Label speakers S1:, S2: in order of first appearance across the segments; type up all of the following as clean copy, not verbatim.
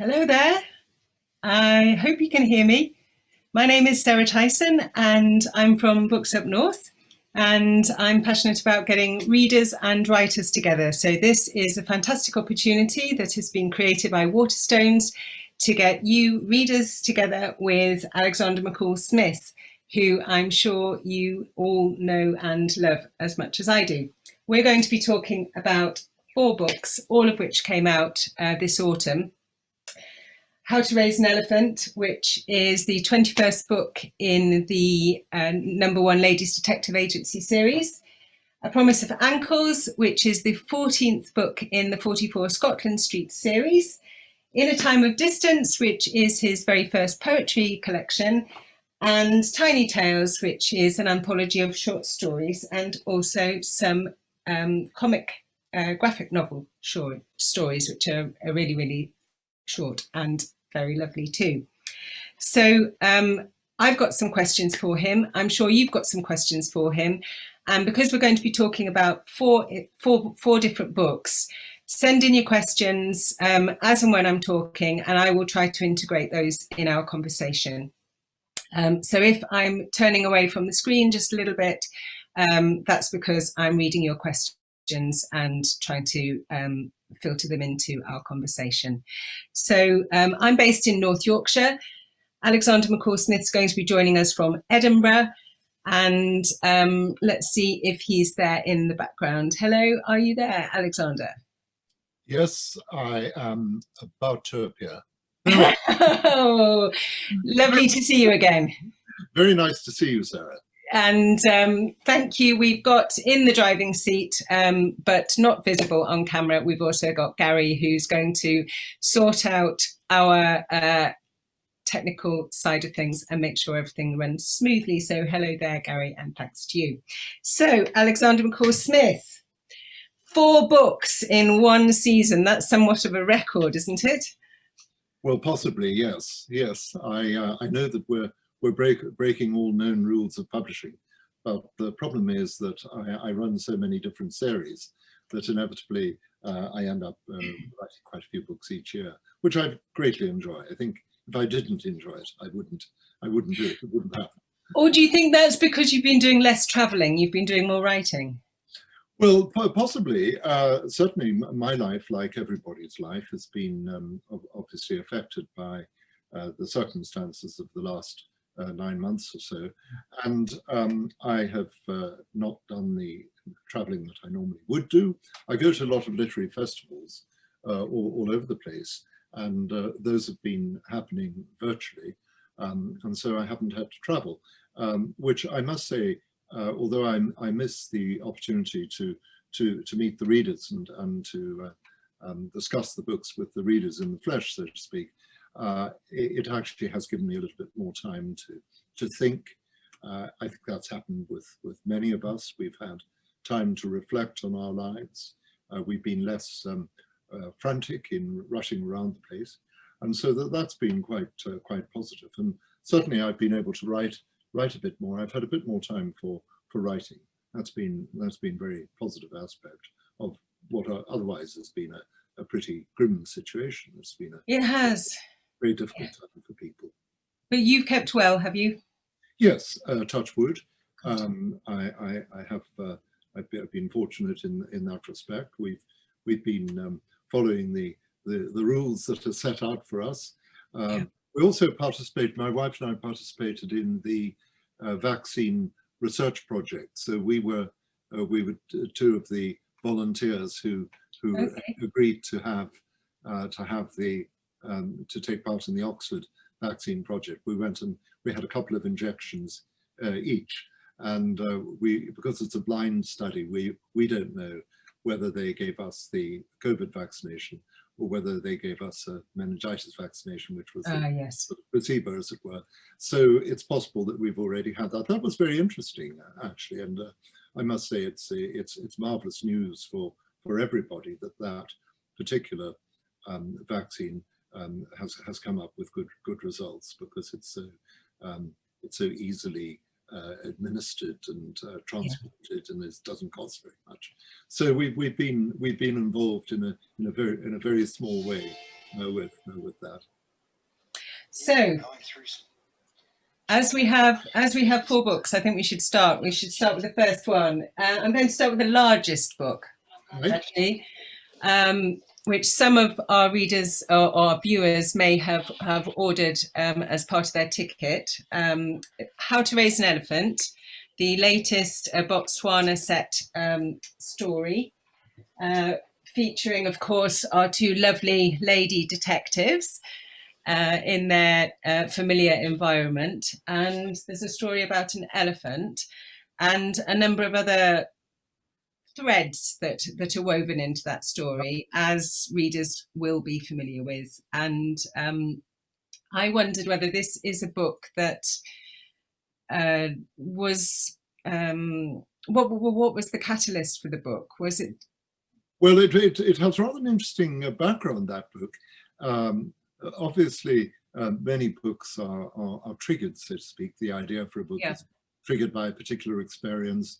S1: Hello there. I hope you can hear me. My name is Sarah Tyson and I'm from Books Up North, and I'm passionate about getting readers and writers together. So this is a fantastic opportunity that has been created by Waterstones to get you readers together with Alexander McCall Smith, who I'm sure you all know and love as much as I do. We're going to be talking about 4 books, all of which came out this autumn. How to Raise an Elephant, which is the 21st book in the #1 Ladies Detective Agency series. A Promise of Ankles, which is the 14th book in the 44 Scotland Street series. In a Time of Distance, which is his very first poetry collection. And Tiny Tales, which is an anthology of short stories and also some comic graphic novel short stories, which are really, really short and very lovely too. So I've got some questions for him. I'm sure you've got some questions for him. And because we're going to be talking about four different books, send in your questions as and when I'm talking, and I will try to integrate those in our conversation. So if I'm turning away from the screen just a little bit, that's because I'm reading your questions and trying to filter them into our conversation. So I'm based in North Yorkshire. Alexander McCall Smith is going to be joining us from Edinburgh, and let's see if he's there in the background. Hello, are you there, Alexander?
S2: Yes, I am about to appear.
S1: Oh, lovely to see you again.
S2: Very nice to see you, Sarah.
S1: And thank you. We've got in the driving seat, but not visible on camera, we've also got Gary, who's going to sort out our technical side of things and make sure everything runs smoothly. So hello there, Gary, and thanks to you. So Alexander McCall Smith, 4 books in 1 season. That's somewhat of a record, isn't it?
S2: Well, possibly, yes. Yes, I know that we're breaking all known rules of publishing, but the problem is that I run so many different series that inevitably I end up writing quite a few books each year, which I greatly enjoy. I think if I didn't enjoy it, I wouldn't do it. It wouldn't happen.
S1: Or do you think that's because you've been doing less traveling? You've been doing more writing?
S2: Well, possibly. Certainly my life, like everybody's life, has been obviously affected by the circumstances of the last 9 months or so. And I have not done the traveling that I normally would do. I go to a lot of literary festivals all over the place, and those have been happening virtually. And so I haven't had to travel, which I must say, although I miss the opportunity to meet the readers and to discuss the books with the readers in the flesh, so to speak, it actually has given me a little bit more time to think. I think that's happened with many of us. We've had time to reflect on our lives. We've been less frantic in rushing around the place, and so that's been quite positive. And certainly I've been able to write a bit more. I've had a bit more time for writing. That's been very positive aspect of what otherwise has been a pretty grim situation. It's been
S1: It has.
S2: Very difficult time for people.
S1: But you've kept well, have you?
S2: Yes, touch wood. I've been fortunate in that respect. We've been following the rules that are set out for us. We also participated. My wife and I participated in the vaccine research project. So we were 2 of the volunteers who agreed to take part in the Oxford vaccine project. We went and we had a couple of injections each, and because it's a blind study, we don't know whether they gave us the COVID vaccination or whether they gave us a meningitis vaccination, which was
S1: yes,
S2: sort of placebo, as it were. So it's possible that we've already had that. That was very interesting, actually, and I must say it's marvelous news for everybody that particular vaccine has come up with good results, because it's so easily administered and transported, and it doesn't cost very much. So we've been involved in a very small way with that.
S1: So, as we have 4 books, I think we should start. We should start with the first one. I'm going to start with the largest book,
S2: Right.
S1: actually, which some of our readers or our viewers may have ordered as part of their ticket. How to Raise an Elephant, the latest Botswana set story, featuring, of course, our 2 lovely lady detectives in their familiar environment. And there's a story about an elephant and a number of other threads that are woven into that story, as readers will be familiar with. And I wondered whether this is a book that was what was the catalyst for the book? Was it?
S2: Well, it has rather an interesting background, that book. Obviously, many books are triggered, so to speak. The idea for a book is triggered by a particular experience.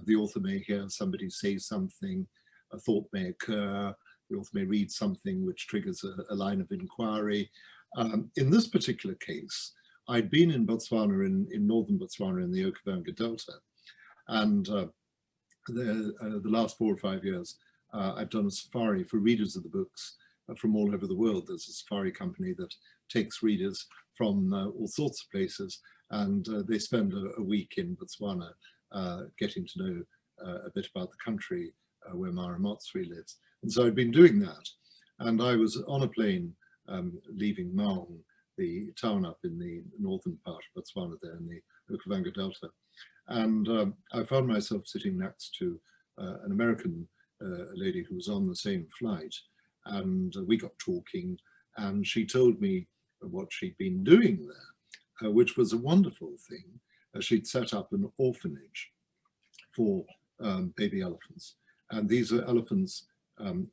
S2: The author may hear somebody say something, a thought may occur, the author may read something which triggers a line of inquiry. In this particular case, I'd been in Botswana, in northern Botswana, in the Okavango Delta, and the last 4 or 5 years, I've done a safari for readers of the books from all over the world. There's a safari company that takes readers from all sorts of places, and they spend a week in Botswana getting to know a bit about the country where Mara Motswe lives. And so I'd been doing that. And I was on a plane leaving Maung, the town up in the northern part of Botswana there in the Okavango Delta. And I found myself sitting next to an American lady who was on the same flight. And we got talking, and she told me what she'd been doing there, which was a wonderful thing. She'd set up an orphanage for baby elephants. And these are elephants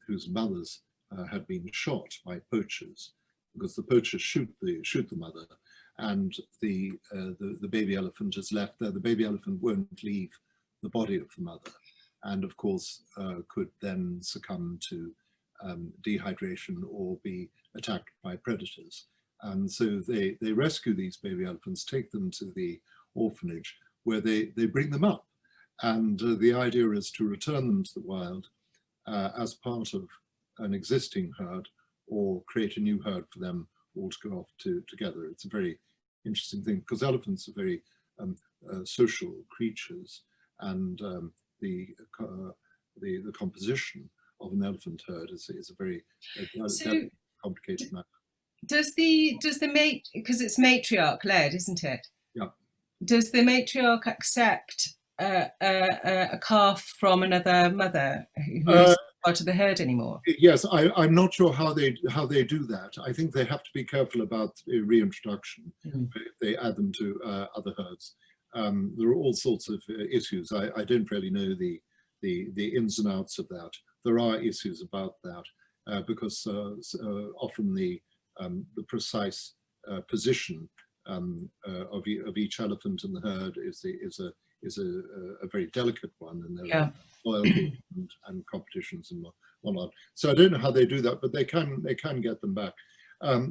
S2: whose mothers had been shot by poachers, because the poachers shoot the mother, and the baby elephant is left there. The baby elephant won't leave the body of the mother, and of course could then succumb to dehydration or be attacked by predators. And so they rescue these baby elephants, take them to the orphanage, where they bring them up. And the idea is to return them to the wild as part of an existing herd, or create a new herd for them all to go off together. It's a very interesting thing, because elephants are very social creatures, and the composition of an elephant herd is a very complicated matter.
S1: Does the mate, because it's matriarch led, isn't it?
S2: Yeah.
S1: Does the matriarch accept a calf from another mother who's part of the herd anymore?
S2: Yes, I'm not sure how they do that. I think they have to be careful about reintroduction if they add them to other herds. There are all sorts of issues. I don't really know the ins and outs of that. There are issues about that because often the precise position of each elephant in the herd is a very delicate one, and there are loyalty and competitions and whatnot. So I don't know how they do that, but they can get them back.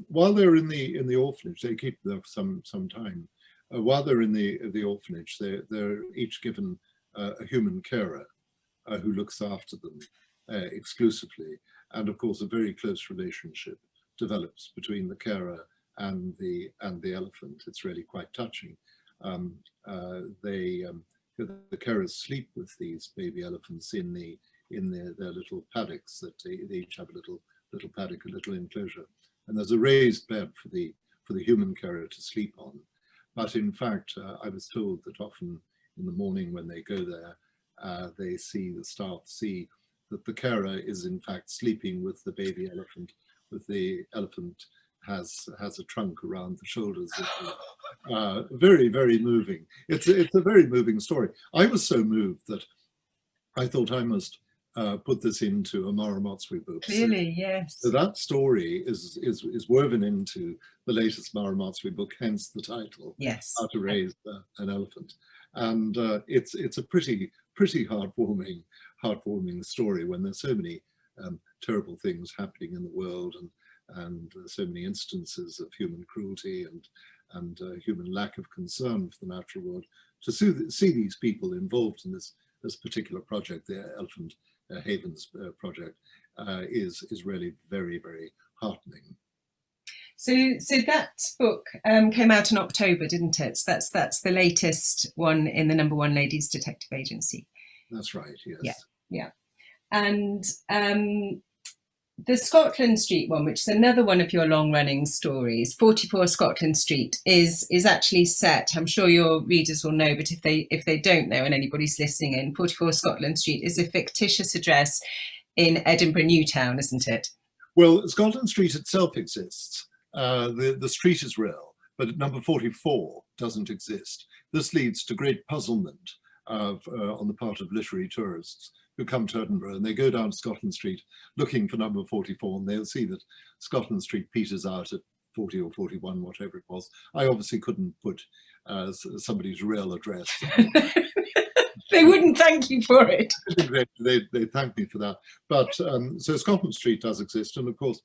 S2: While they're in the orphanage, they keep them for some time. While they're in the orphanage, they're each given a human carer who looks after them exclusively, and of course a very close relationship develops between the carer and the elephant. It's really quite touching. The carers sleep with these baby elephants in their little paddocks. That they each have a little paddock, a little enclosure, and there's a raised bed for the human carer to sleep on. But in fact, I was told that often in the morning when they go there, the staff see that the carer is in fact sleeping with the baby elephant, with the elephant has a trunk around the shoulders. Very, very moving. It's a very moving story. I was so moved that I thought I must put this into a Mara Motswe book.
S1: Clearly, yes.
S2: So that story is woven into the latest Mara Motswe book, hence the title.
S1: Yes.
S2: How to Raise an Elephant. And it's a pretty heartwarming story when there's so many terrible things happening in the world, and so many instances of human cruelty and human lack of concern for the natural world, to see these people involved in this particular project, the Elephant Havens project, is really very, very heartening.
S1: So that book came out in October, didn't it? So that's the latest one in the #1 Ladies Detective Agency.
S2: That's right. Yes.
S1: Yeah. And the Scotland Street one, which is another one of your long-running stories, 44 Scotland Street, is actually set. I'm sure your readers will know, but if they don't know, and anybody's listening in, 44 Scotland Street is a fictitious address in Edinburgh Newtown, isn't it?
S2: Well, Scotland Street itself exists. The street is real, but number 44 doesn't exist. This leads to great puzzlement on the part of literary tourists who come to Edinburgh, and they go down Scotland Street looking for number 44, and they'll see that Scotland Street peters out at 40 or 41, whatever it was. I obviously couldn't put somebody's real address.
S1: They wouldn't thank you for it.
S2: They thank me for that. But so Scotland Street does exist, and of course,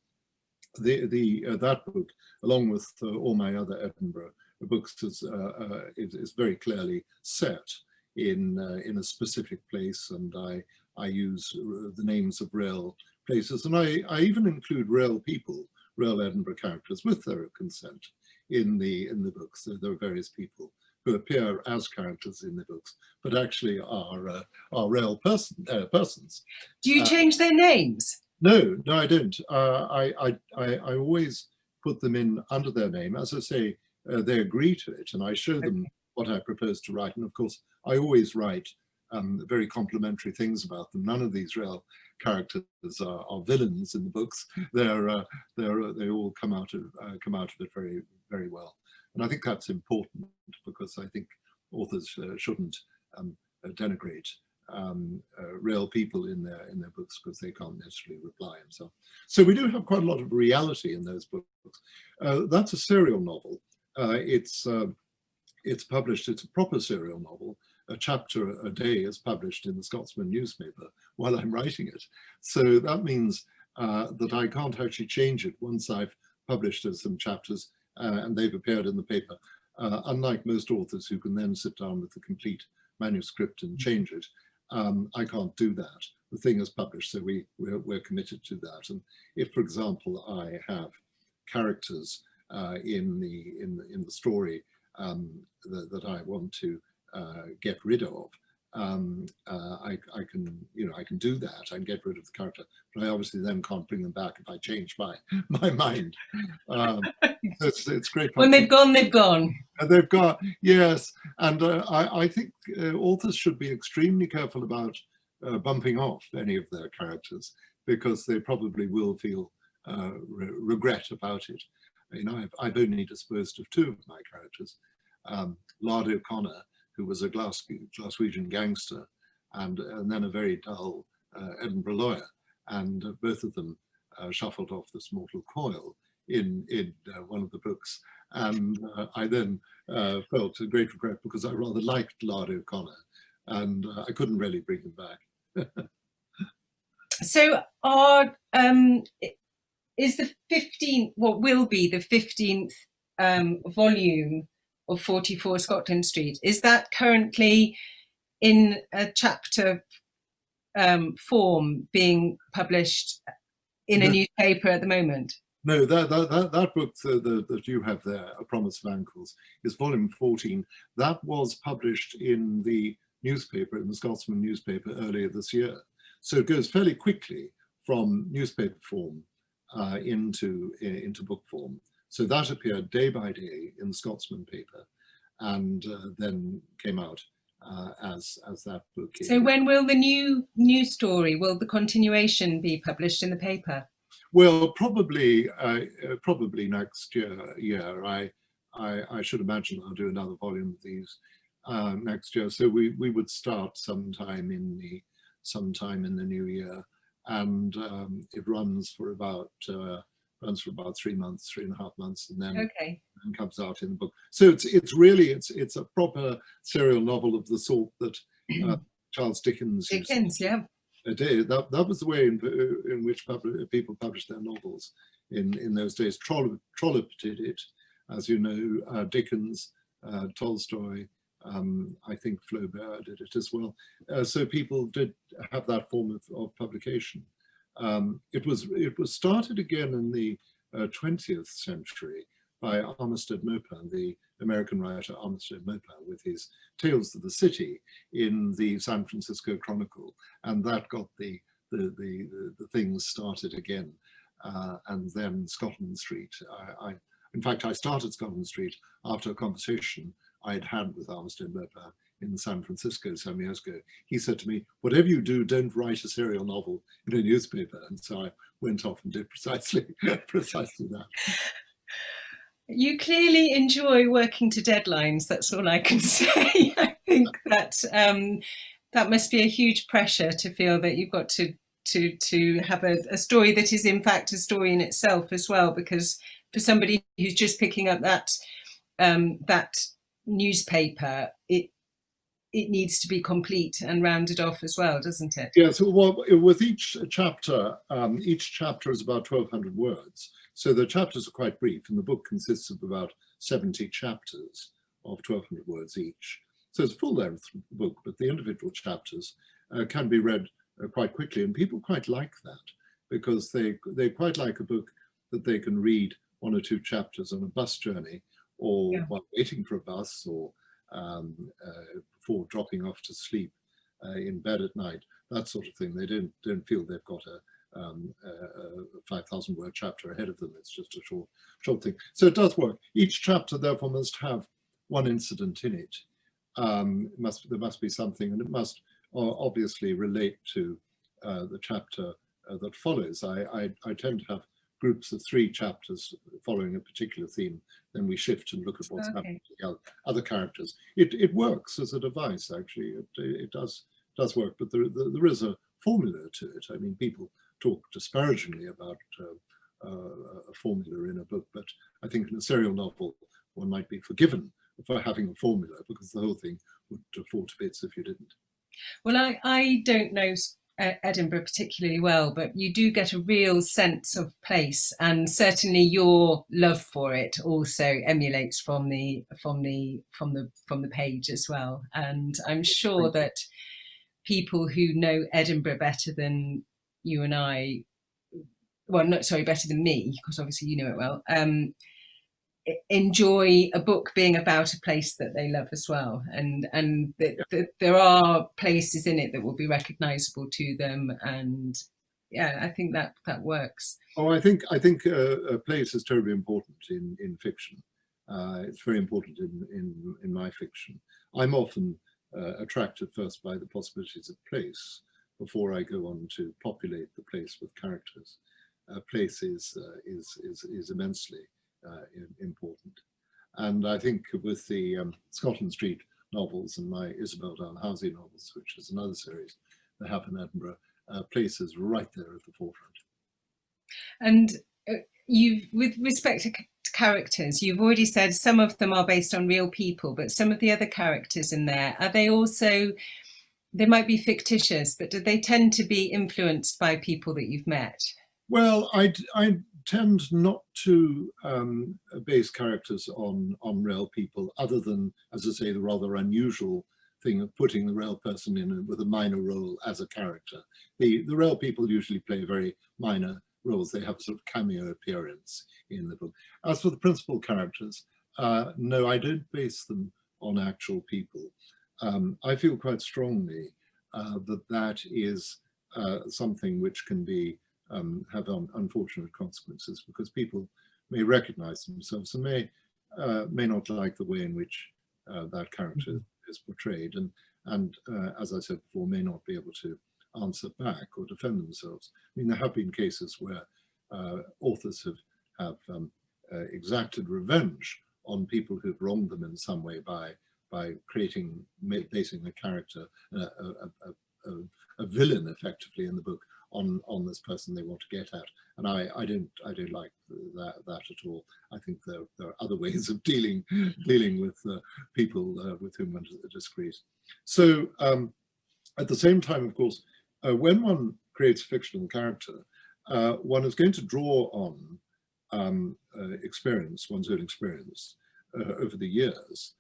S2: that book, along with all my other Edinburgh books, is very clearly set in a specific place, and I use the names of real places, and I even include real people, real Edinburgh characters, with their consent in the books. So there are various people who appear as characters in the books, but actually are real persons.
S1: Do you change their names?
S2: No, I don't. I always put them in under their name. As I say, they agree to it, and I show them what I propose to write. And of course, I always write very complimentary things about them. None of these real characters are villains in the books. They all come out of it very, very well. And I think that's important, because I think authors shouldn't denigrate real people in their books, because they can't necessarily reply and so on. So we do have quite a lot of reality in those books. That's a serial novel. It's published, it's a proper serial novel. A chapter a day is published in the Scotsman newspaper while I'm writing it. So that means that I can't actually change it once I've published some chapters and they've appeared in the paper, unlike most authors who can then sit down with the complete manuscript and change it. I can't do that. The thing is published, so we're committed to that. And if, for example, I have characters in the story that I want to get rid of, I can do that. I can get rid of the character, but I obviously then can't bring them back if I change my mind. It's great.
S1: When they've gone, they've gone.
S2: They've got, yes, and I think authors should be extremely careful about bumping off any of their characters, because they probably will feel regret about it. You know, I've only disposed of 2 of my characters, Lard O'Connor, who was a Glaswegian gangster, and then a very dull Edinburgh lawyer, and both of them shuffled off this mortal coil in one of the books. And I then felt a great regret, because I rather liked Lard O'Connor, and I couldn't really bring him back.
S1: So is the 15th, what will be the 15th volume of 44 Scotland Street, is that currently in a chapter form being published in a newspaper at the moment?
S2: No, that book that you have there, A Promise of Ankles, is volume 14. That was published in the newspaper, in the Scotsman newspaper, earlier this year. So it goes fairly quickly from newspaper form into book form. So that appeared day by day in the Scotsman paper, and then came out as that book.
S1: So when will the new story, will the continuation be published in the paper?
S2: Well, probably next year. I should imagine I'll do another volume of these next year. So we would start sometime in the new year, and it runs for about 3 months, 3.5 months, and then and comes out in the book. So it's really a proper serial novel of the sort that Charles Dickens
S1: yeah.
S2: did. That was the way in which people published their novels in those days. Trollope did it, as you know, Dickens, Tolstoy, I think Flaubert did it as well. So people did have that form of publication. It was started again in the 20th century by Armistead Maupin, the American writer Armistead Maupin, with his Tales of the City in the San Francisco Chronicle, and that got the things started again. And then Scotland Street. In fact, I started Scotland Street after a conversation I'd had with Armistead Maupin in San Francisco some years ago. He said to me, "Whatever you do, don't write a serial novel in a newspaper." And so I went off and did precisely that.
S1: You clearly enjoy working to deadlines. That's all I can say. I think that that must be a huge pressure to feel that you've got to have a story that is in fact a story in itself as well. Because for somebody who's just picking up that that newspaper, it needs to be complete and rounded off as well, doesn't it?
S2: Yeah. So well, with each chapter is about 1,200 words. So the chapters are quite brief, and the book consists of about 70 chapters of 1,200 words each. So it's a full-length book, but the individual chapters can be read quite quickly, and people quite like that because they quite like a book that they can read 1 or 2 chapters on a bus journey, or while waiting for a bus, or before dropping off to sleep in bed at night, that sort of thing. They don't feel they've got a 5,000 word chapter ahead of them. It's just a short thing. So it does work. Each chapter therefore must have one incident in it. There must be something, and it must obviously relate to the chapter that follows. I tend to have groups of 3 chapters following a particular theme, then we shift and look at what's happening to the other characters. It works as a device, actually. It does work, but there is a formula to it. I mean, people talk disparagingly about a formula in a book, but I think in a serial novel, one might be forgiven for having a formula, because the whole thing would fall to bits if you didn't.
S1: Well, I don't know Edinburgh particularly well, but you do get a real sense of place, and certainly your love for it also emulates from the page as well. And I'm sure that people who know Edinburgh better than you and I, well, not sorry, better than me, because obviously you know it well, enjoy a book being about a place that they love as well, and there are places in it that will be recognizable to them, and yeah, I think that works.
S2: Oh, I think a place is terribly important in fiction. It's very important in my fiction. I'm often attracted first by the possibilities of place before I go on to populate the place with characters. Place is immensely important, and I think with the Scotland Street novels and my Isabel Dalhousie novels, which is another series that happen in Edinburgh, place is right there at the forefront.
S1: And with respect to characters, you've already said some of them are based on real people, but some of the other characters in there, are they also, they might be fictitious, but do they tend to be influenced by people that you've met?
S2: Well, I tend not to base characters on real people, other than, as I say, the rather unusual thing of putting the real person in with a minor role as a character. The real people usually play very minor roles. They have a sort of cameo appearance in the book. As for the principal characters, no, I don't base them on actual people. I feel quite strongly that is something which can be have unfortunate consequences, because people may recognize themselves and may not like the way in which that character is portrayed, and as I said before, may not be able to answer back or defend themselves. I mean, there have been cases where authors have exacted revenge on people who've wronged them in some way by basing the character, a villain effectively in the book, on this person they want to get at, and I don't like that at all. I think there are other ways of dealing with people with whom one disagrees. So at the same time, of course, when one creates a fictional character, one is going to draw on experience, one's own experience over the years,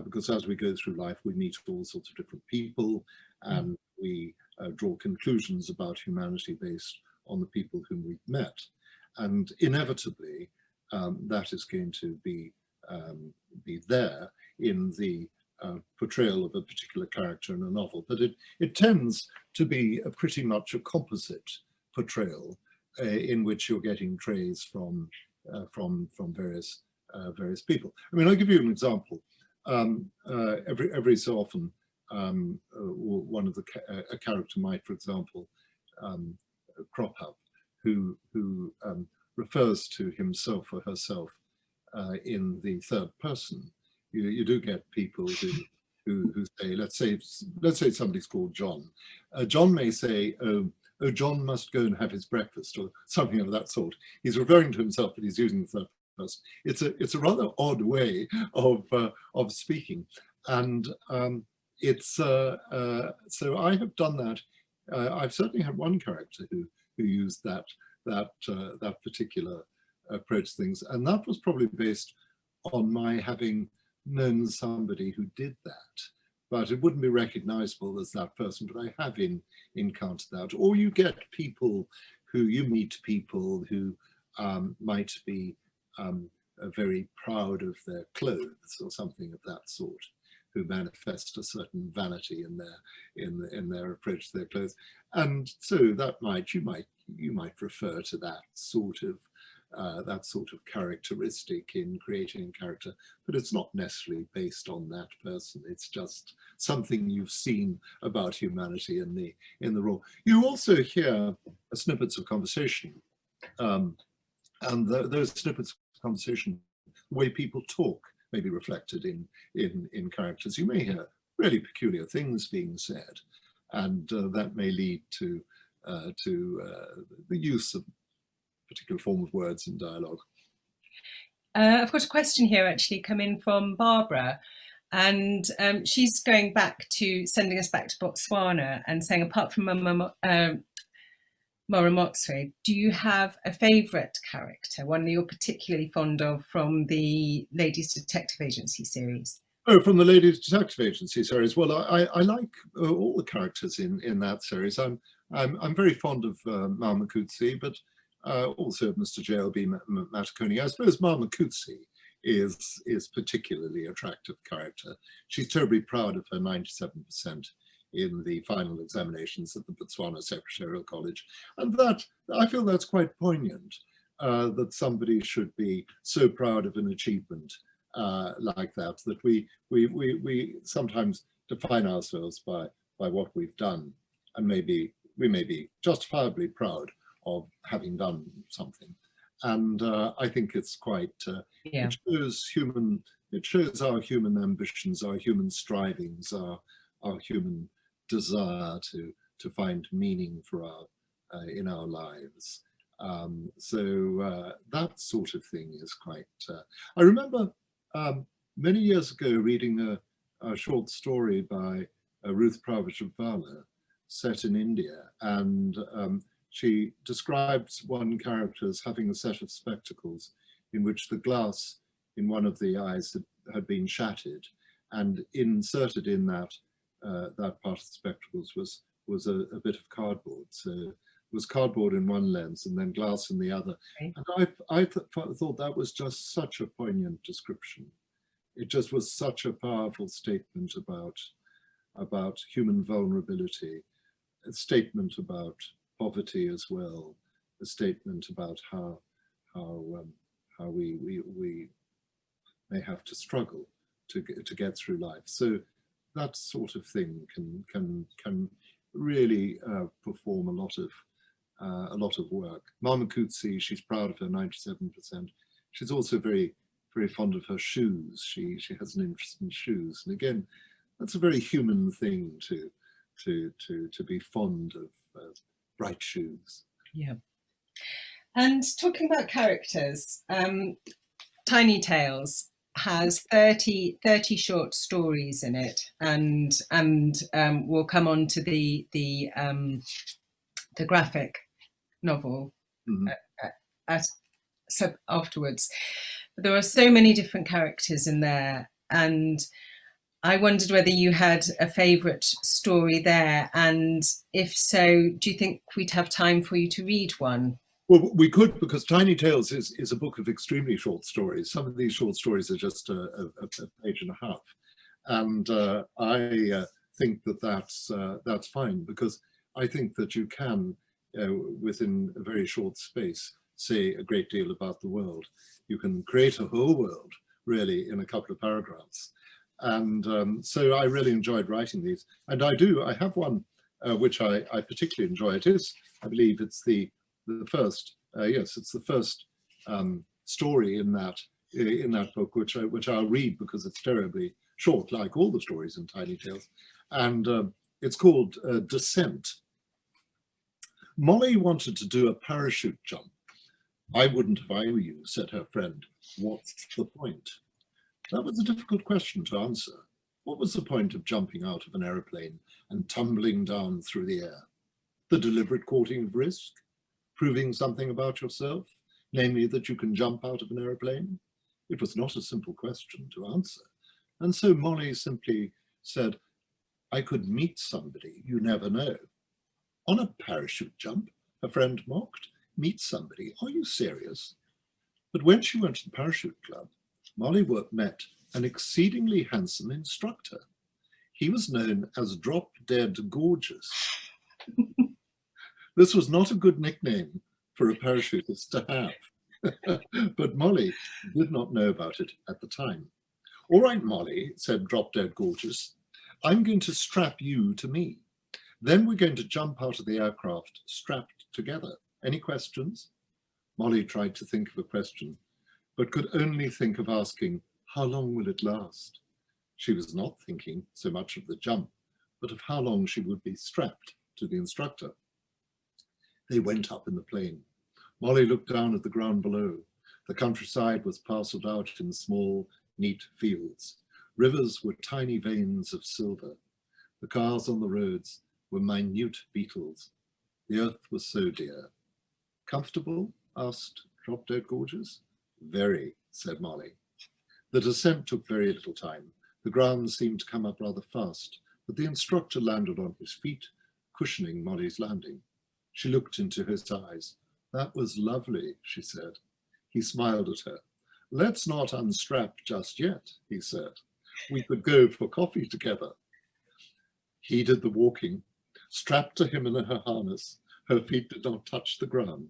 S2: because as we go through life, we meet all sorts of different people, and we draw conclusions about humanity based on the people whom we've met. And inevitably, that is going to be there in the portrayal of a particular character in a novel, but it tends to be pretty much a composite portrayal in which you're getting traits from various people. I mean, I'll give you an example. Every so often, one of a character might, for example, crop up who refers to himself or herself in the third person. You do get people who say, let's say somebody's called John. John may say, oh, John must go and have his breakfast, or something of that sort. He's referring to himself, but he's using the third person. It's a rather odd way of speaking, and so I have done that. I've certainly had one character who used that particular approach to things, and that was probably based on my having known somebody who did that, but it wouldn't be recognizable as that person, but I have encountered that. Or you get people you meet people who might be very proud of their clothes or something of that sort, who manifest a certain vanity in their approach to their clothes, and so that you might refer to that sort of characteristic in creating a character, but it's not necessarily based on that person. It's just something you've seen about humanity in the role. You also hear snippets of conversation, and those snippets of conversation, the way people talk, may be reflected in characters. You may hear really peculiar things being said, and that may lead to the use of particular form of words in dialogue.
S1: I've got a question here actually come in from Barbara, and she's sending us back to Botswana and saying, apart from Moromotswe, do you have a favourite character, one that you're particularly fond of from the Ladies Detective Agency series?
S2: Oh, from the Ladies Detective Agency series. Well, I like all the characters in that series. I'm very fond of Mama-Kutsi, but also Mr. J.L.B. Matakoni. I suppose Mama-Kutsi is particularly attractive character. She's terribly proud of her 97% in the final examinations at the Botswana Secretarial College, and that I feel that's quite poignant. That somebody should be so proud of an achievement like that we sometimes define ourselves by what we've done, and we may be justifiably proud of having done something. And I think it's quite, it shows our human ambitions, our human strivings, our human desire to find meaning for in our lives. So that sort of thing is quite, I remember many years ago reading a short story by Ruth Pravachvala set in India, and she describes one character as having a set of spectacles in which the glass in one of the eyes had been shattered, and inserted in that part of the spectacles was a bit of cardboard. So it was cardboard in one lens and then glass in the other. Okay. And I thought that was just such a poignant description. It just was such a powerful statement about human vulnerability, a statement about poverty as well, a statement about how we may have to struggle to get through life. So that sort of thing can really perform a lot of work. Mama-Kutsi, she's proud of her 97%. She's also very, very fond of her shoes. She has an interest in shoes, and again, that's a very human thing to be fond of bright shoes.
S1: Yeah. And talking about characters, Tiny Tales has 30 short stories in it, and we'll come on to the graphic novel at afterwards. But there are so many different characters in there, and I wondered whether you had a favourite story there, and if so, do you think we'd have time for you to read one?
S2: Well, we could, because Tiny Tales is a book of extremely short stories. Some of these short stories are just a page and a half. And I think that that's fine, because I think that you can, within a very short space, say a great deal about the world. You can create a whole world, really, in a couple of paragraphs. And so I really enjoyed writing these. And I have one which I particularly enjoy. It is, I believe it's the first, yes, it's the first story in that book, which I'll read because it's terribly short, like all the stories in Tiny Tales. And it's called Descent. Molly wanted to do a parachute jump. I wouldn't if I were you, said her friend. What's the point? That was a difficult question to answer. What was the point of jumping out of an aeroplane and tumbling down through the air? The deliberate courting of risk? Proving something about yourself, namely that you can jump out of an aeroplane? It was not a simple question to answer. And so Molly simply said, I could meet somebody, you never know. On a parachute jump, her friend mocked. Meet somebody, are you serious? But when she went to the parachute club, Molly met an exceedingly handsome instructor. He was known as Drop Dead Gorgeous. This was not a good nickname for a parachutist to have, but Molly did not know about it at the time. All right, Molly, said Drop Dead Gorgeous, I'm going to strap you to me. Then we're going to jump out of the aircraft strapped together. Any questions? Molly tried to think of a question, but could only think of asking, how long will it last? She was not thinking so much of the jump, but of how long she would be strapped to the instructor. They went up in the plane. Molly looked down at the ground below. The countryside was parcelled out in small, neat fields. Rivers were tiny veins of silver. The cars on the roads were minute beetles. The earth was so dear. Comfortable? Asked Drop Dead Gorgeous. Very, said Molly. The descent took very little time. The ground seemed to come up rather fast, but the instructor landed on his feet, cushioning Molly's landing. She looked into his eyes. That was lovely, she said. He smiled at her. Let's not unstrap just yet, he said. We could go for coffee together. He did the walking. Strapped to him in her harness, her feet did not touch the ground,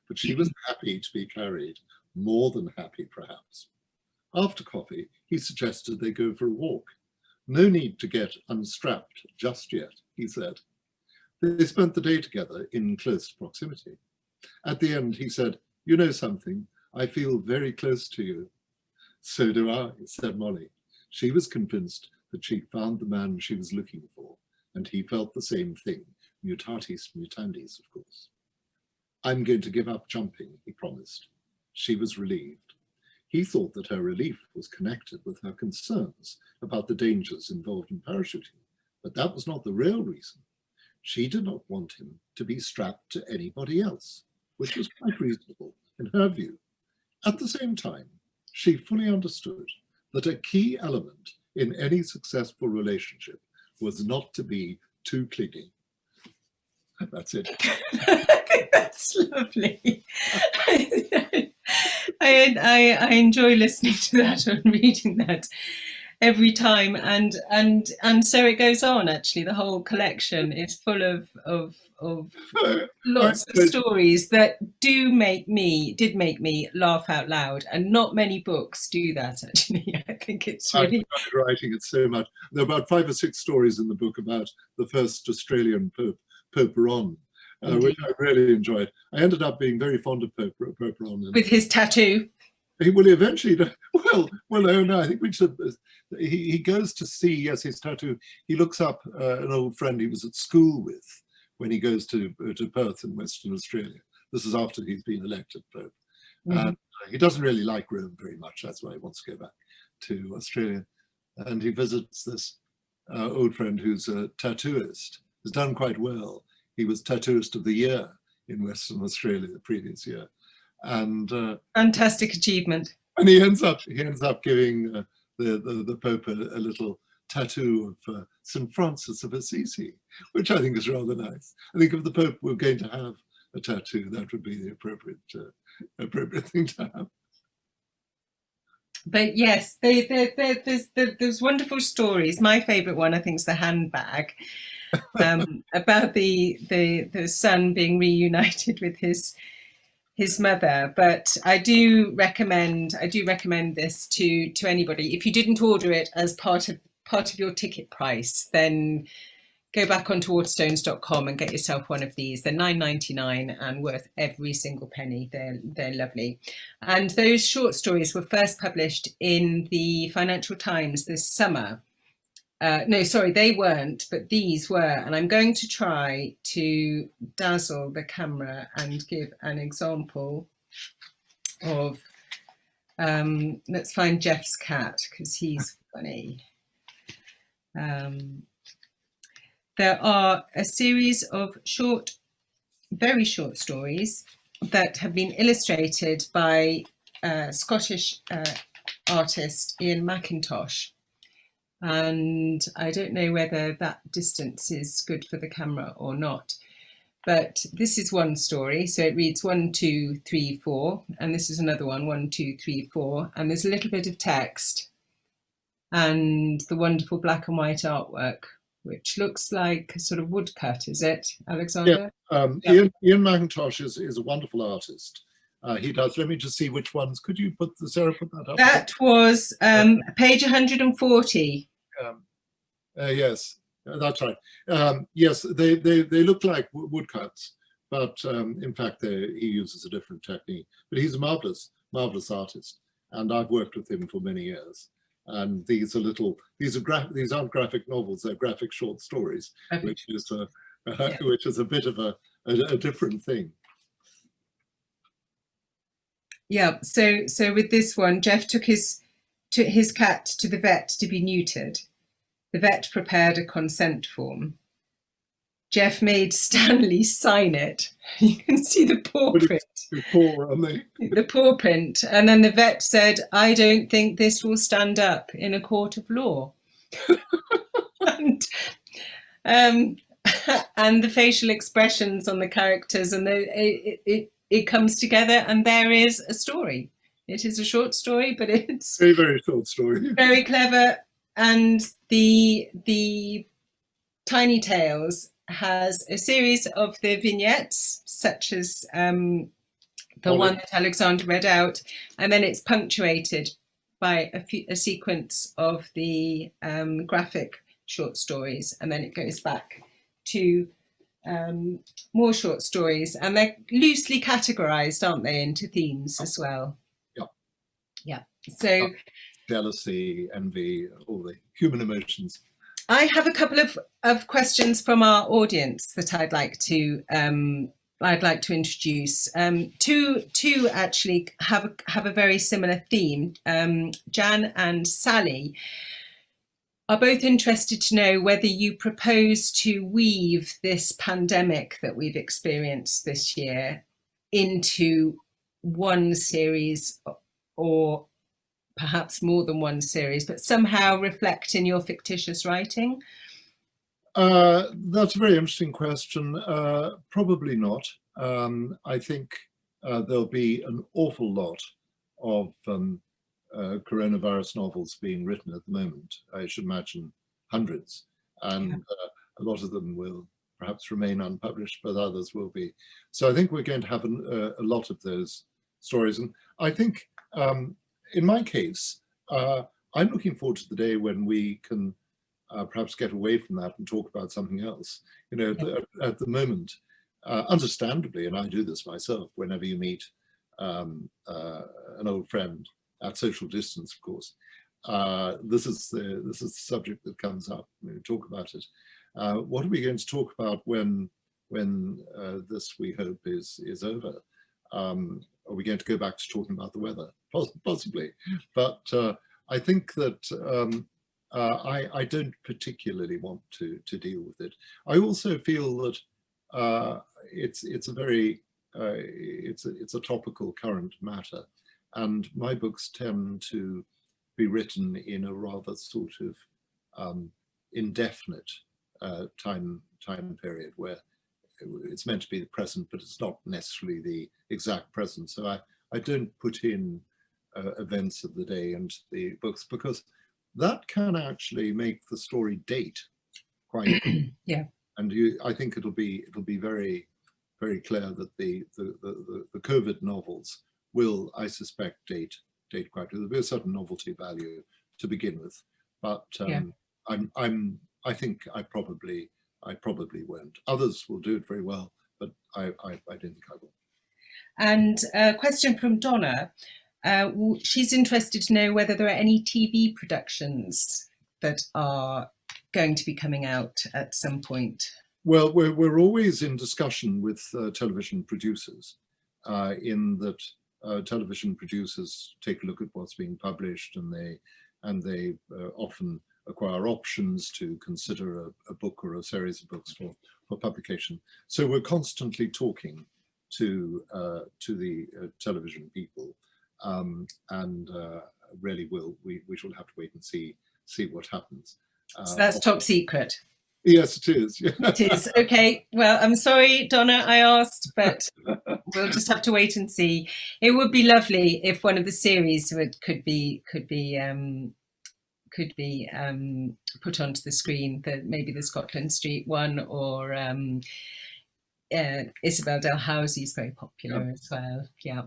S2: but she was happy to be carried, more than happy perhaps. After coffee, he suggested they go for a walk. No need to get unstrapped just yet, he said. They spent the day together in close proximity. At the end, he said, you know something, I feel very close to you. So do I, said Molly. She was convinced that she'd found the man she was looking for, and he felt the same thing, mutatis mutandis, of course. I'm going to give up jumping, he promised. She was relieved. He thought that her relief was connected with her concerns about the dangers involved in parachuting, but that was not the real reason. She did not want him to be strapped to anybody else, which was quite reasonable in her view. At the same time, she fully understood that a key element in any successful relationship was not to be too clingy. That's it.
S1: I think that's lovely. I enjoy listening to that and reading that every time, and so it goes on. Actually, the whole collection is full of lots of stories that did make me laugh out loud, and not many books do that. Actually, I think it's really
S2: writing it so much. There are about 5 or 6 stories in the book about the first Australian Pope Ron, which I really enjoyed. I ended up being very fond of Pope Ron.
S1: With his tattoo.
S2: He eventually, no, I think we should, he goes to see, yes, his tattoo. He looks up an old friend he was at school with when he goes to Perth in Western Australia. This is after he's been elected Pope. And he doesn't really like Rome very much. That's why he wants to go back to Australia. And he visits this old friend who's a tattooist, has done quite well. He was Tattooist of the Year in Western Australia the previous year. and
S1: Fantastic achievement.
S2: and he ends up giving the Pope a little tattoo of St. Francis of Assisi, which I think is rather nice. I think if the Pope were going to have a tattoo, that would be the appropriate thing to have.
S1: But yes, there's wonderful stories. My favourite one, I think, is the handbag, about the son being reunited with his mother. But I do recommend this to anybody. If you didn't order it as part of your ticket price, then go back onto waterstones.com and get yourself one of these. They're £9.99 and worth every single penny. They're lovely. And those short stories were first published in the Financial Times this summer. No, sorry, they weren't, but these were. And I'm going to try to dazzle the camera and give an example of, let's find Jeff's cat because he's funny. There are a series of very short stories that have been illustrated by Scottish artist Ian McIntosh. And I don't know whether that distance is good for the camera or not. But this is one story. So it reads 1, 2, 3, 4. And this is another one, 1, 2, 3, 4. And there's a little bit of text and the wonderful black and white artwork, which looks like a sort of woodcut, is it, Alexander?
S2: Yeah, Ian McIntosh is a wonderful artist. He does. Let me just see which ones. Could you Sarah, put that up?
S1: That was page 140.
S2: Yes, that's right. Yes, they look like woodcuts, but in fact, he uses a different technique. But he's a marvelous artist, and I've worked with him for many years. And these aren't graphic novels; they're graphic short stories, which is a bit of a different thing.
S1: Yeah. So with this one, Jeff took his cat to the vet to be neutered. The vet prepared a consent form. Jeff made Stanley sign it. You can see the paw print. The paw print. And then the vet said, "I don't think this will stand up in a court of law." and the facial expressions on the characters, and it comes together, and there is a story. It is a short story, but it's
S2: very, very short story.
S1: Very clever. And the Tiny Tales has a series of the vignettes, such as the one that Alexander read out, and then it's punctuated by a sequence of the graphic short stories, and then it goes back to more short stories, and they're loosely categorized, aren't they, into themes as well? Yeah. So
S2: jealousy, envy, all the human emotions.
S1: I have a couple of questions from our audience that I'd like to introduce. Two actually have a very similar theme. Jan and Sally are both interested to know whether you propose to weave this pandemic that we've experienced this year into one series, or perhaps more than one series, but somehow reflect in your fictitious writing?
S2: That's a very interesting question. Probably not. I think there'll be an awful lot of coronavirus novels being written at the moment. I should imagine hundreds, and a lot of them will perhaps remain unpublished, but others will be. So I think we're going to have a lot of those stories. And I think in my case, I'm looking forward to the day when we can perhaps get away from that and talk about something else. You know, at the moment, understandably, and I do this myself, whenever you meet an old friend at social distance, of course, this is the subject that comes up. We talk about it. What are we going to talk about when this, we hope, is over? Are we going to go back to talking about the weather? Possibly, but I think that I don't particularly want to deal with it. I also feel that it's a very it's a topical current matter, and my books tend to be written in a rather sort of indefinite time period, where it's meant to be the present, but it's not necessarily the exact present. So I don't put in events of the day into the books, because that can actually make the story date quite
S1: yeah.
S2: And I think it'll be very, very clear that the COVID novels will, I suspect, date quite. There'll be a certain novelty value to begin with, but
S1: Yeah.
S2: I think I probably won't. Others will do it very well, but I don't think I will.
S1: And a question from Donna. She's interested to know whether there are any TV productions that are going to be coming out at some point.
S2: Well, we're always in discussion with television producers, in that television producers take a look at what's being published, and they often acquire options to consider a book or a series of books for publication. So we're constantly talking to the television people, and really we shall have to wait and see what happens.
S1: So that's top secret.
S2: Yes, it is.
S1: It is. Okay. Well, I'm sorry, Donna, I asked, but we'll just have to wait and see. It would be lovely if one of the series could be put onto the screen. Maybe the Scotland Street one, or Isabel Dalhousie is very popular as well. Yeah.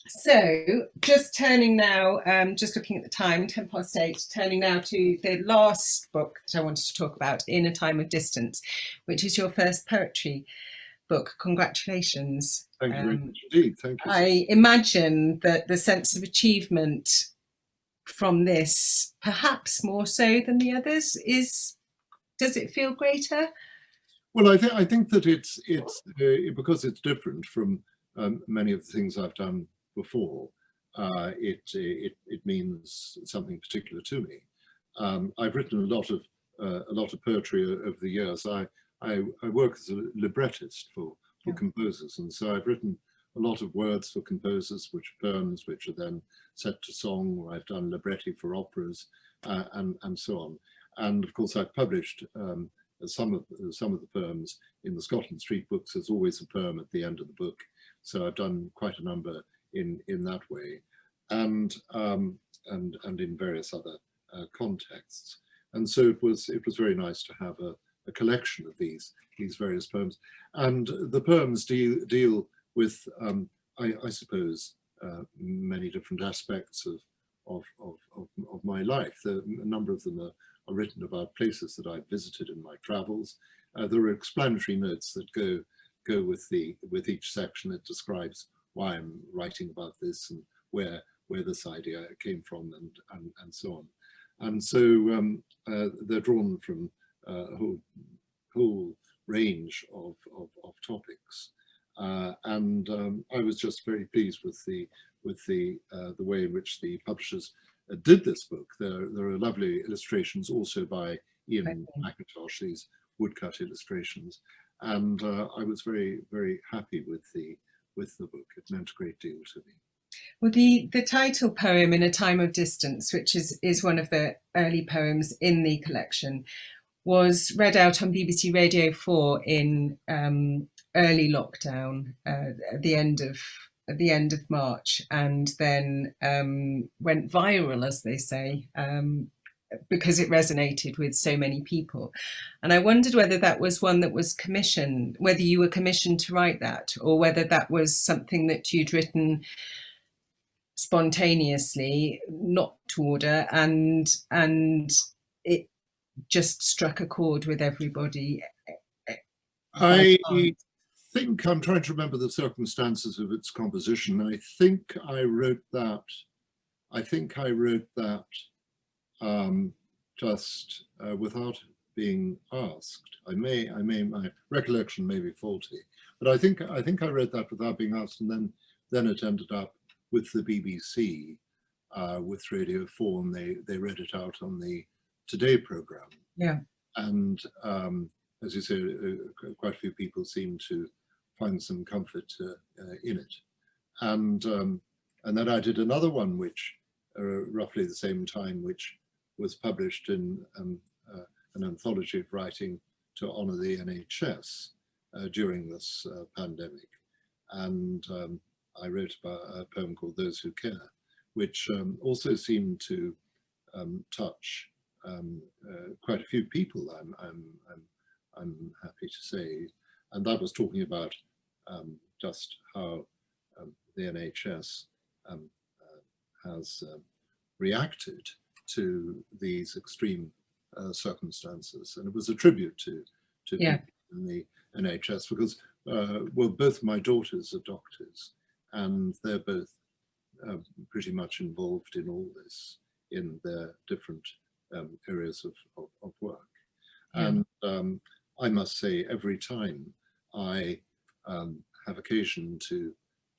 S1: So just turning now, just looking at the time, 8:10, turning now to the last book that I wanted to talk about, In a Time of Distance, which is your first poetry book. Congratulations.
S2: Thank you very much indeed. Thank you.
S1: I imagine that the sense of achievement from this, perhaps more so than the others, does it feel greater?
S2: Well, I think that it's because it's different from many of the things I've done before. It means something particular to me. I've written a lot of poetry over the years. I work as a librettist for composers, and so I've written a lot of words for composers, which are poems, which are then set to song, or I've done libretti for operas, and so on. And of course, I've published some of the poems in the Scotland Street books. There's always a poem at the end of the book, so I've done quite a number in that way, and in various other contexts. And so it was very nice to have a collection of these various poems, and the poems deal with I suppose many different aspects of my life. A number of them are written about places that I've visited in my travels. There are explanatory notes that go with each section. It describes why I'm writing about this and where this idea came from, and so on. And so they're drawn from a whole range of topics. And I was just very pleased with the way in which the publishers did this book. There are lovely illustrations also by Ian McIntosh, these woodcut illustrations, and I was very, very happy with the book. It meant a great deal to me.
S1: Well, the title poem, In a Time of Distance, which is one of the early poems in the collection, was read out on BBC Radio 4 in early lockdown at the end of March, and then went viral, as they say, because it resonated with so many people. And I wondered whether that was one that was commissioned, whether you were commissioned to write that, or whether that was something that you'd written spontaneously, not to order, and it just struck a chord with everybody.
S2: I think I'm trying to remember the circumstances of its composition. I think I wrote that just without being asked. My recollection may be faulty, but I think I wrote that without being asked, and then it ended up with the BBC, with Radio 4, and they read it out on the Today programme.
S1: Yeah.
S2: And as you say, quite a few people seem to find some comfort in it. And then I did another one, which roughly the same time, which was published in an anthology of writing to honour the NHS during this pandemic. And I wrote about a poem called Those Who Care, which also seemed to touch quite a few people, I'm happy to say. And that was talking about just how the NHS has reacted to these extreme circumstances. And it was a tribute to people in the NHS, because well, both my daughters are doctors, and they're both pretty much involved in all this in their different areas of work. And I must say, every time I have occasion to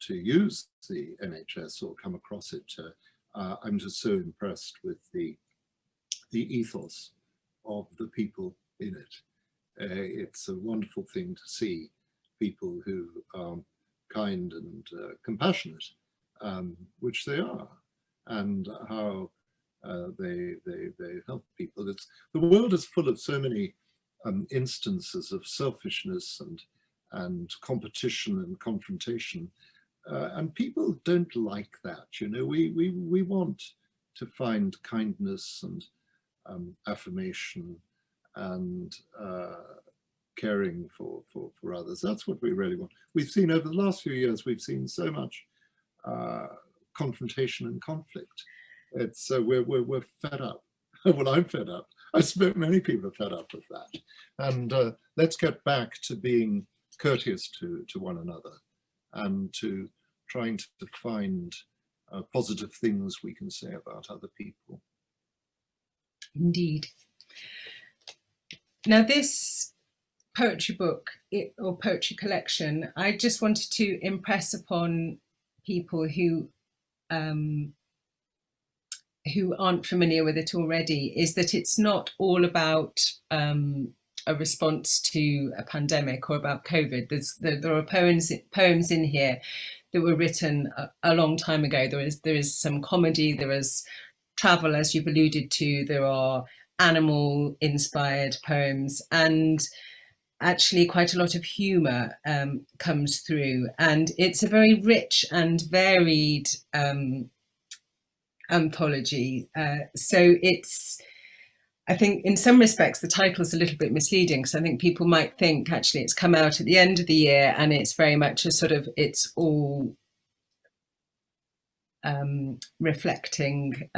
S2: use the NHS or come across it, I'm just so impressed with the ethos of the people in it. It's a wonderful thing to see people who are kind and compassionate, which they are, and how they help people. The world is full of so many instances of selfishness and competition and confrontation, and people don't like that. You know, we want to find kindness and affirmation and caring for others. That's what we really want. We've seen over the last few years, we've seen so much confrontation and conflict. It's we're fed up. Well, I'm fed up. I suspect many people are fed up with that. And let's get back to being courteous to one another, and to trying to find positive things we can say about other people.
S1: Indeed. Now, this poetry book or poetry collection, I just wanted to impress upon people who aren't familiar with it already, is that it's not all about a response to a pandemic or about COVID. There are poems in here that were written a long time ago. There is some comedy, there is travel, as you've alluded to, there are animal inspired poems, and actually quite a lot of humour comes through, and it's a very rich and varied anthology. So it's, I think in some respects the title's a little bit misleading, because I think people might think actually it's come out at the end of the year and it's very much a sort of, it's all reflecting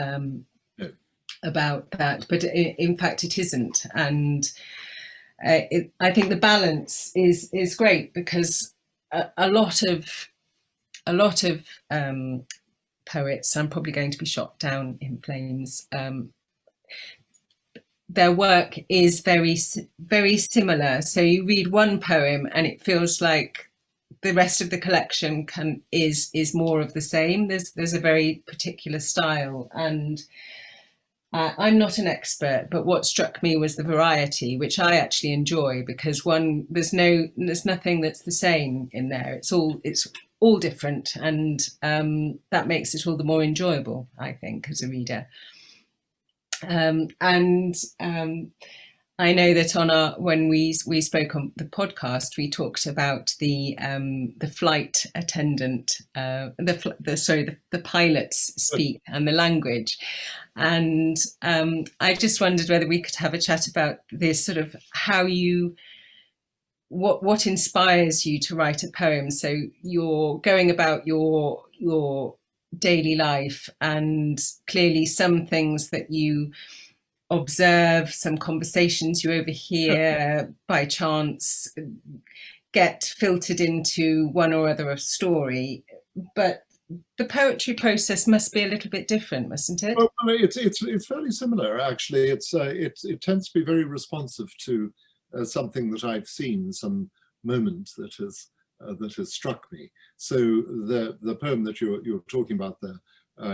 S1: about that, but in fact it isn't. And I think the balance is great, because a lot of poets, I'm probably going to be shot down in flames, their work is very similar. So you read one poem and it feels like the rest of the collection is more of the same. There's a very particular style, and I'm not an expert, but what struck me was the variety, which I actually enjoy, because there's nothing that's the same in there. It's all different, and that makes it all the more enjoyable, I think, as a reader. I know that when we spoke on the podcast, we talked about the flight attendant, the pilot's speak and the language, and I just wondered whether we could have a chat about this, sort of how what inspires you to write a poem. So you're going about your daily life, and clearly some things that you observe, some conversations you overhear by chance get filtered into one or other story, but the poetry process must be a little bit different, mustn't it?
S2: Well, it's fairly similar, actually. It tends to be very responsive to something that I've seen, some moment that has struck me. So the poem that you're talking about there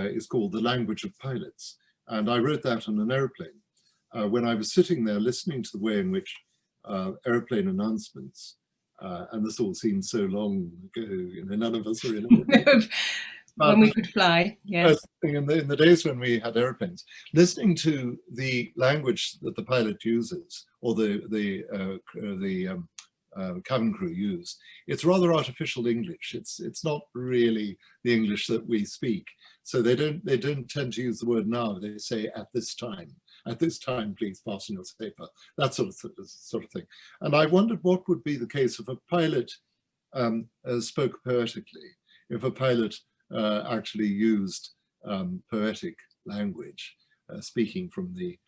S2: is called "The Language of Pilots," and I wrote that on an aeroplane. When I was sitting there listening to the way in which aeroplane announcements And this all seems so long ago, none of us are in it.
S1: When we could fly, yes.
S2: In the days when we had airplanes, listening to the language that the pilot uses, or the cabin crew use, it's rather artificial English. It's not really the English that we speak. So they don't tend to use the word now. They say at this time. At this time, please fasten your seatbelt. That sort of thing. And I wondered what would be the case if a pilot spoke poetically, if a pilot actually used poetic language, speaking from the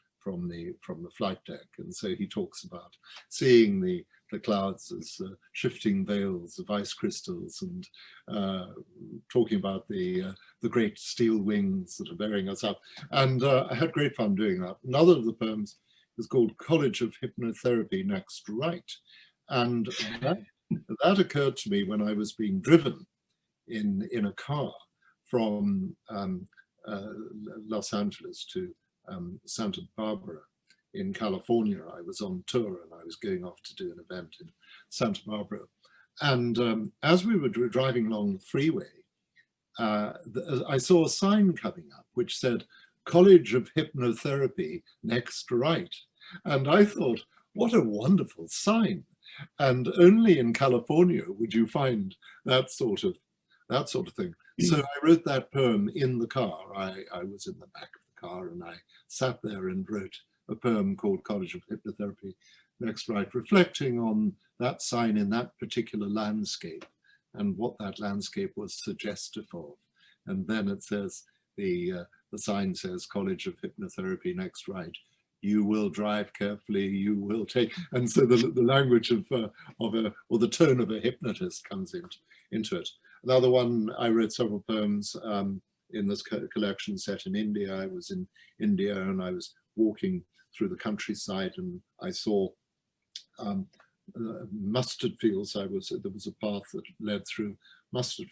S2: flight deck. And so he talks about seeing the clouds as shifting veils of ice crystals, and talking about the great steel wings that are bearing us up. And I had great fun doing that. Another of the poems is called College of Hypnotherapy Next Right. And that occurred to me when I was being driven in a car from Los Angeles to Santa Barbara in California. I was on tour and I was going off to do an event in Santa Barbara. And as we were driving along the freeway, I saw a sign coming up which said, College of Hypnotherapy Next Right. And I thought, what a wonderful sign. And only in California would you find that sort of thing. So I wrote that poem in the car. I was in the back of the car and I sat there and wrote a poem called College of Hypnotherapy Next Right, reflecting on that sign in that particular landscape and what that landscape was suggestive of. And then it says, the sign says, College of Hypnotherapy Next Right. You will drive carefully, you will take, and so the language of or the tone of a hypnotist comes into it. Another one, I wrote several poems in this collection set in India. I was in India and I was walking through the countryside and I saw mustard fields. There was a path that led through mustard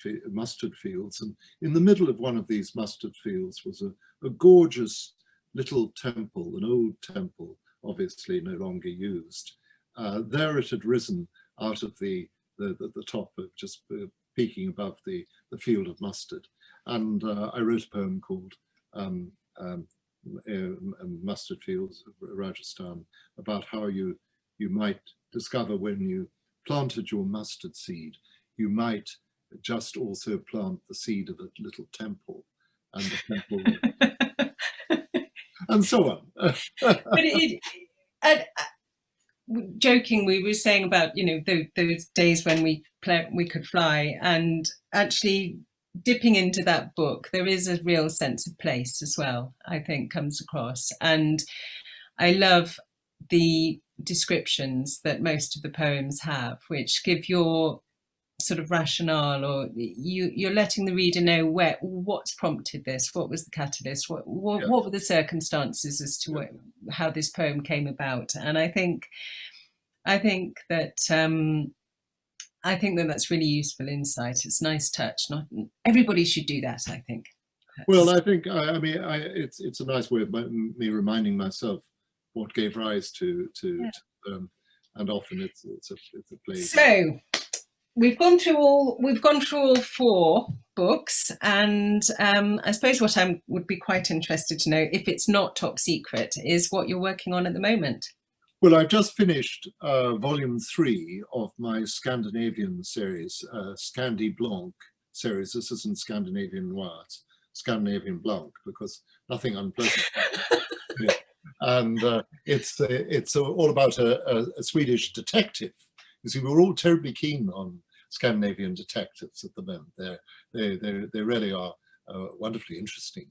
S2: fields, and in the middle of one of these mustard fields was a gorgeous little temple, an old temple, obviously no longer used. There it had risen out of the top of just peaking above the field of mustard. And I wrote a poem called Mustard Fields of Rajasthan, about how you might discover when you planted your mustard seed, you might just also plant the seed of a little temple, and the temple and so on.
S1: But joking, we were saying about those days when we could fly, and actually dipping into that book, there is a real sense of place as well, I think, comes across. And I love the descriptions that most of the poems have, which give your sort of rationale, or you're letting the reader know what's prompted this, what was the catalyst, what were the circumstances as to how this poem came about. And I think that that's really useful insight. It's a nice touch. Not everybody should do that, I think.
S2: Well, I think it's a nice way of me reminding myself what gave rise to and often it's a place.
S1: So we've gone through all 4 books, and I suppose what I would be quite interested to know, if it's not top secret, is what you're working on at the moment.
S2: Well, I've just finished volume 3 of my Scandinavian series, Scandi Blanc series. This isn't Scandinavian noir, it's Scandinavian Blanc, because nothing unpleasant. And it's all about a Swedish detective. You see, we're all terribly keen on Scandinavian detectives at the moment. They really are wonderfully interesting.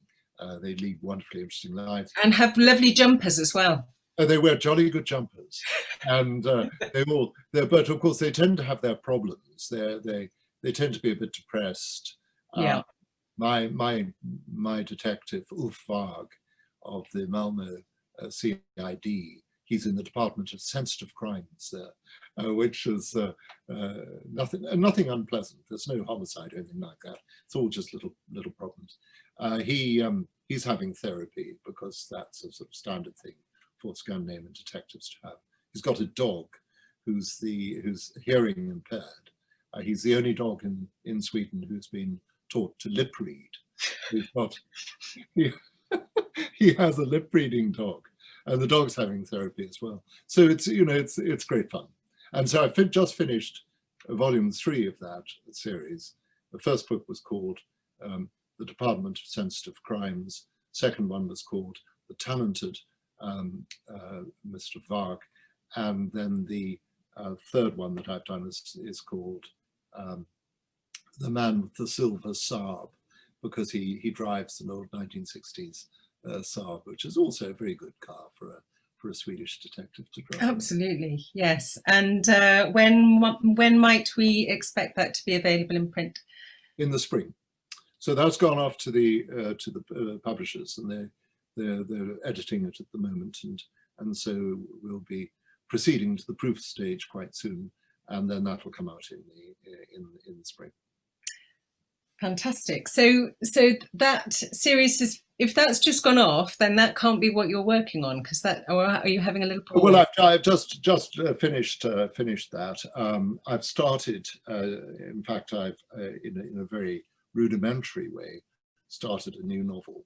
S2: They lead wonderfully interesting lives.
S1: And have lovely jumpers as well.
S2: They wear jolly good jumpers, and but of course they tend to have their problems. They tend to be a bit depressed.
S1: Yeah.
S2: My detective Ulf Varg of the Malmö CID, he's in the Department of Sensitive Crimes there, which is nothing unpleasant. There's no homicide or anything like that. It's all just little problems. He's having therapy because that's a sort of standard thing for Scandinavian detectives to have. He's got a dog who's hearing impaired. He's the only dog in Sweden who's been taught to lip read. He's got, he, he has a lip reading dog, and the dog's having therapy as well. So it's great fun. And so I just finished volume 3 of that series. The first book was called The Department of Sensitive Crimes. Second one was called The Talented Mr. Varg. And then the third one that I've done is called The Man with the Silver Saab, because he drives an old 1960s Saab, which is also a very good car for a Swedish detective to drive.
S1: Absolutely, yes. And when might we expect that to be available in print?
S2: In the spring. So that's gone off to the publishers, and they're editing it at the moment, and so we'll be proceeding to the proof stage quite soon, and then that will come out in the spring.
S1: Fantastic. So that series, if that's just gone off, then that can't be what you're working on, because or are you having a little pause?
S2: Well, I've just finished that. I've started, in fact, I've in a very rudimentary way started a new novel.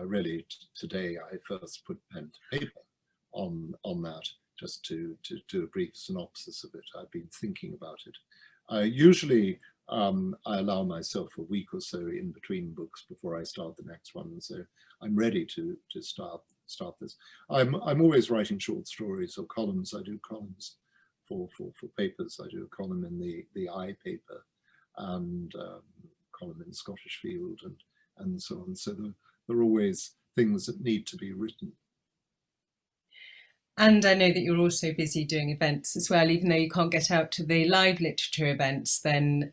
S2: Really, today I first put pen to paper on that, just to do a brief synopsis of it. I've been thinking about it. Usually I allow myself a week or so in between books before I start the next one, so I'm ready to start this. I'm always writing short stories or columns. I do columns for papers. I do a column in the I paper, and column in Scottish Field, and so on. So there are always things that need to be written.
S1: And I know that you're also busy doing events as well, even though you can't get out to the live literature events. Then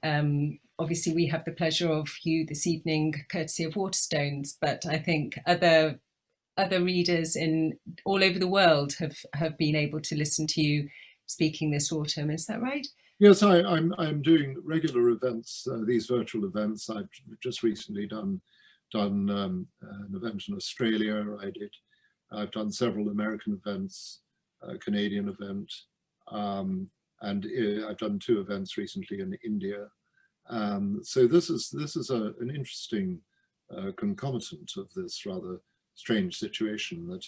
S1: obviously we have the pleasure of you this evening, courtesy of Waterstones. But I think other readers all over the world have been able to listen to you speaking this autumn. Is that right?
S2: Yes, I'm doing regular events, these virtual events. I've just recently done an event in Australia. I've done several American events, a Canadian event, and I've done 2 events recently in India. So this is an interesting concomitant of this rather strange situation that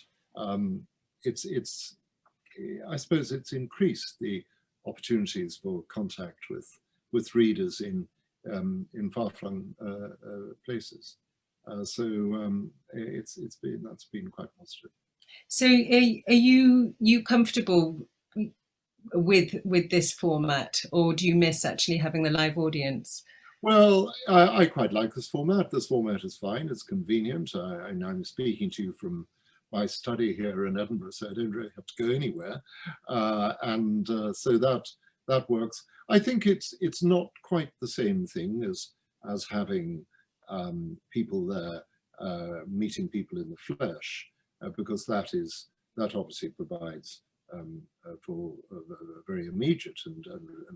S2: I suppose it's increased the opportunities for contact with readers in far-flung places. So that's been quite positive.
S1: So are you comfortable with this format, or do you miss actually having the live audience?
S2: Well, I quite like this format. This format is fine. It's convenient. I'm speaking to you from my study here in Edinburgh, so I don't really have to go anywhere, so that works. I think it's not quite the same thing as having people there, meeting people in the flesh, because that obviously provides for a very immediate and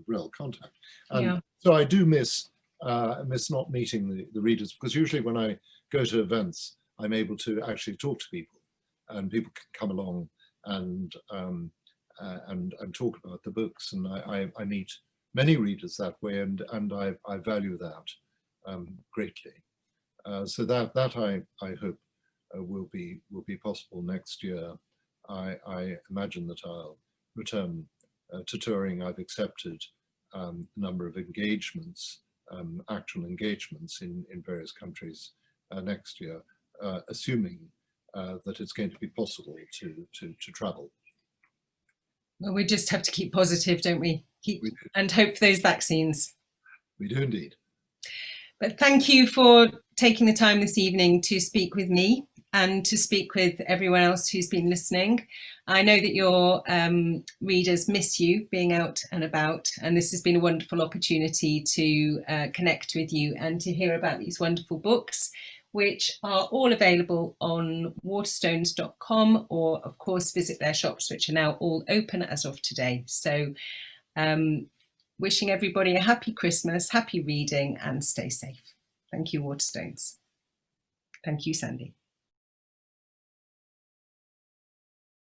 S2: real contact. And yeah. So I do miss not meeting the readers, because usually when I go to events, I'm able to actually talk to people, and people can come along and talk about the books, and I meet many readers that way, and I value that greatly. So that I hope will be possible next year. I imagine that I'll return to touring. I've accepted a number of engagements, actual engagements in various countries next year, assuming that it's going to be possible to travel.
S1: Well, we just have to keep positive, don't we? And hope for those vaccines.
S2: We do indeed.
S1: But thank you for taking the time this evening to speak with me and to speak with everyone else who's been listening. I know that your readers miss you being out and about, and this has been a wonderful opportunity to connect with you and to hear about these wonderful books, which are all available on waterstones.com, or of course visit their shops, which are now all open as of today. So wishing everybody a happy Christmas, happy reading, and stay safe. Thank you, Waterstones. Thank you, Sandy.